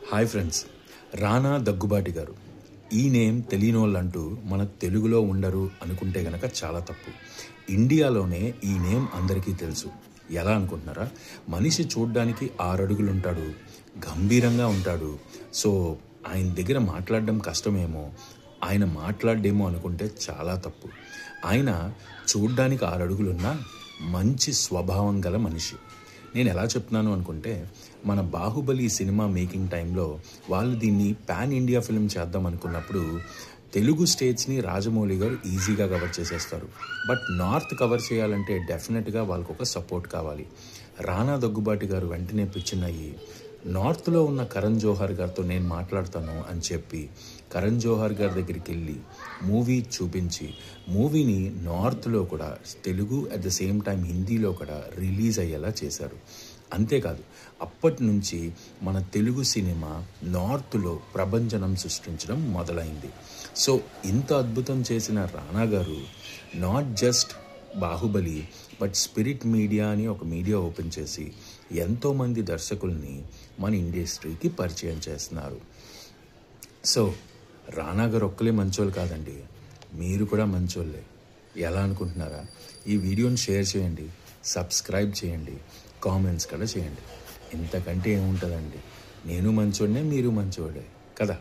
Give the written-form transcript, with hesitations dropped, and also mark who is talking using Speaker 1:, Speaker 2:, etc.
Speaker 1: Hi friends, రానా దగ్గుబాటి గారు. ఈ name తెలియనోళ్ళంటూ మన తెలుగులో ఉండరు అనుకుంటే గనక చాలా తప్పు. ఇండియాలోనే ఈ నేమ్ అందరికీ తెలుసు. ఎలా అనుకుంటున్నారా? మనిషి చూడ్డానికి 6 అడుగులు ఉంటాడు, గంభీరంగా ఉంటాడు. సో ఆయన దగ్గర మాట్లాడడం కష్టమేమో, ఆయన మాట్లాడేమో అనుకుంటే చాలా తప్పు. ఆయన చూడ్డానికి 6 అడుగులున్నా మంచి స్వభావం గల మనిషి. నేను ఎలా చెప్తున్నాను అనుకుంటే, మన బాహుబలి సినిమా మేకింగ్ టైంలో వాళ్ళు దీన్ని పాన్ ఇండియా ఫిల్మ్ చేద్దాం అనుకున్నప్పుడు తెలుగు స్టేట్స్ని రాజమౌళి గారు ఈజీగా కవర్ చేసేస్తారు. బట్ నార్త్ కవర్ చేయాలంటే డెఫినెట్గా వాళ్ళకు ఒక సపోర్ట్ కావాలి. రానా దగ్గుబాటి గారు వెంటనే పిచ్చిన అయ్యి నార్త్లో ఉన్న కరణ్ జోహార్ గారితో నేను మాట్లాడతాను అని చెప్పి కరణ్ జోహార్ గారి దగ్గరికి వెళ్ళి మూవీ చూపించి మూవీని నార్త్లో కూడా Telugu at the same time హిందీలో కూడా రిలీజ్ అయ్యేలా చేశారు. అంతేకాదు, అప్పటి నుంచి మన తెలుగు సినిమా నార్త్లో ప్రభంజనం సృష్టించడం మొదలైంది. సో ఇంత అద్భుతం చేసిన రానా గారు not just Baahubali but spirit media అని ఒక మీడియా ఓపెన్ చేసి ఎంతోమంది దర్శకుల్ని మన ఇండస్ట్రీకి పరిచయం చేస్తున్నారు. సో రానా గారు ఒక్కలే మంచోళ్ళు కాదండి, మీరు కూడా మంచోళ్ళే. ఎలా అనుకుంటున్నారా? ఈ వీడియోని షేర్ చేయండి, సబ్స్క్రైబ్ చేయండి, కామెంట్స్ కూడా చేయండి. ఇంతకంటే ఏముంటుందండి? నేను మంచోడినే, మీరు మంచోడే కదా.